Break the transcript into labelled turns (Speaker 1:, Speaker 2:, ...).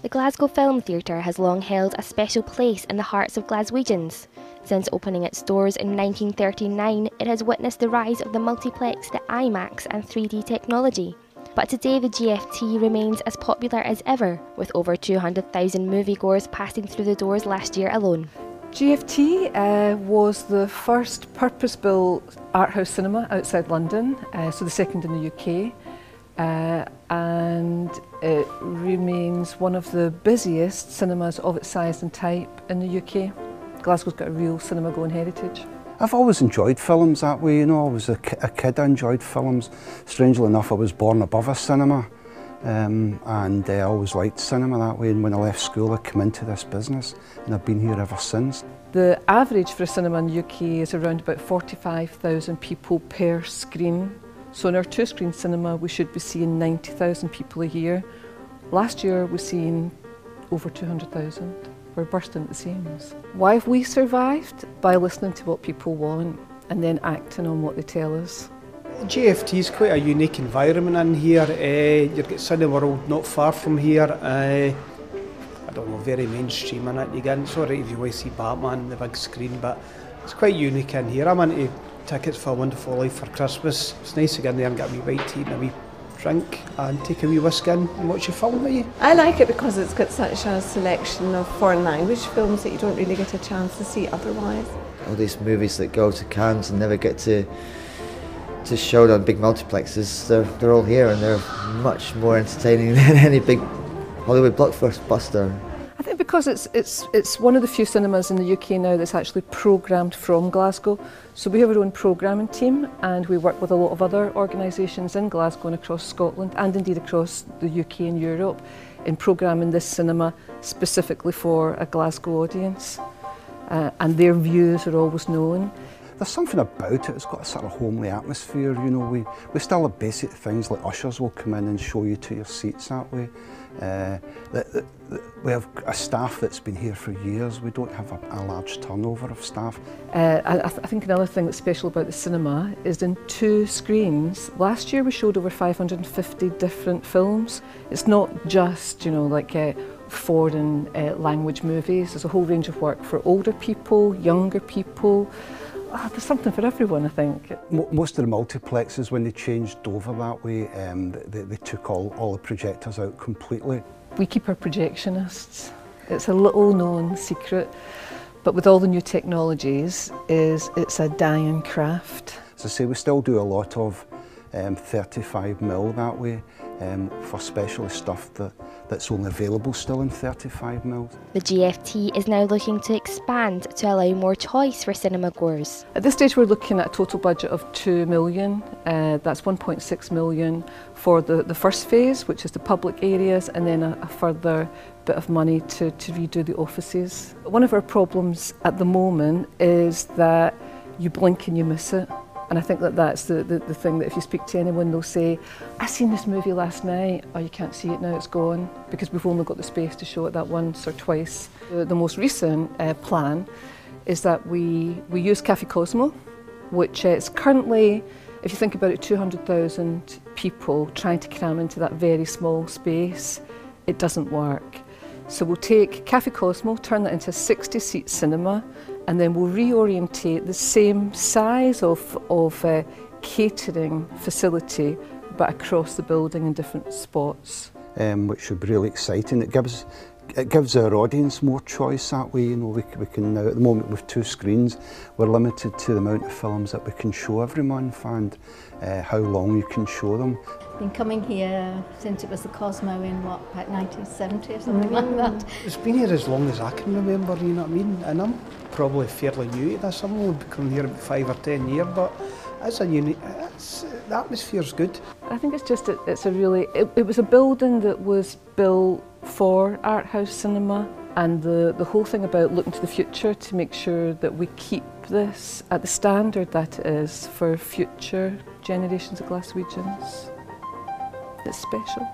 Speaker 1: The Glasgow Film Theatre has long held a special place in the hearts of Glaswegians. Since opening its doors in 1939, it has witnessed the rise of the multiplex, the IMAX and 3D technology. But today the GFT remains as popular as ever, with over 200,000 moviegoers passing through the doors last year alone.
Speaker 2: GFT was the first purpose-built art house cinema outside London, so the second in the UK. And it remains one of the busiest cinemas of its size and type in the UK. Glasgow's got a real cinema-going heritage.
Speaker 3: I've always enjoyed films that way, you know. I was a kid, I enjoyed films. Strangely enough, I was born above a cinema, and I always liked cinema that way. And when I left school, I came into this business, and I've been here ever since.
Speaker 2: The average for a cinema in the UK is around about 45,000 people per screen. So in our two-screen cinema, we should be seeing 90,000 people a year. Last year, we're seeing over 200,000. We're bursting at the seams. Why have we survived? By listening to what people want and then acting on what they tell us.
Speaker 4: GFT is quite a unique environment in here. You've got Cineworld not far from here. I don't know, very mainstream in it. You get it's alright if you want to see Batman on the big screen, but it's quite unique in here. I'm into tickets for a Wonderful Life for Christmas. It's nice to get in there and get a wee bite to eat and a wee drink and take a wee whisk in and watch a film with you.
Speaker 5: I like it because it's got such a selection of foreign language films that you don't really get a chance to see otherwise.
Speaker 6: All these movies that go to Cannes and never get to show on big multiplexes, they're all here and they're much more entertaining than any big Hollywood blockbuster.
Speaker 2: I think because it's one of the few cinemas in the UK now that's actually programmed from Glasgow. So we have our own programming team and we work with a lot of other organisations in Glasgow and across Scotland and indeed across the UK and Europe in programming this cinema specifically for a Glasgow audience. And their views are always known.
Speaker 3: There's something about it, it's got a sort of homely atmosphere, you know. We still have basic things like ushers will come in and show you to your seats that way. We have a staff that's been here for years. We don't have a large turnover of staff.
Speaker 2: I think another thing that's special about the cinema is in two screens. Last year we showed over 550 different films. It's not just, you know, like foreign language movies. There's a whole range of work for older people, younger people. There's something for everyone, I think.
Speaker 3: Most of the multiplexes, when they changed over that way, they took all the projectors out completely.
Speaker 2: We keep our projectionists. It's a little known secret, but with all the new technologies, it's a dying craft.
Speaker 3: As I say, we still do a lot of 35mm that way for specialist stuff that's only available still in 35mm.
Speaker 1: The GFT is now looking to expand to allow more choice for cinema goers.
Speaker 2: At this stage we're looking at a total budget of 2 million. That's 1.6 million for the first phase, which is the public areas, and then a further bit of money to redo the offices. One of our problems at the moment is that you blink and you miss it. And I think that's the thing that if you speak to anyone, they'll say, I seen this movie last night. Oh, you can't see it now, it's gone. Because we've only got the space to show it that once or twice. The most recent plan is that we use Cafe Cosmo, which is currently, if you think about it, 200,000 people trying to cram into that very small space. It doesn't work. So we'll take Cafe Cosmo, turn that into a 60-seat cinema, and then we'll reorientate the same size of catering facility, but across the building in different spots.
Speaker 3: Which should be really exciting. It gives our audience more choice that way. You know, we can now, at the moment with 2 screens, we're limited to the amount of films that we can show every month and how long you can show them.
Speaker 7: Been coming here since it was the Cosmo in what, about 1970 or something like that.
Speaker 4: It's been here as long as I can remember, you know what I mean? And I'm probably fairly new to this. I've only been coming here about 5 or 10 years, but it's a unique, the atmosphere's good.
Speaker 2: I think it's just, it's a really, it was a building that was built for art house cinema, and the whole thing about looking to the future to make sure that we keep this at the standard that it is for future generations of Glaswegians. It's special.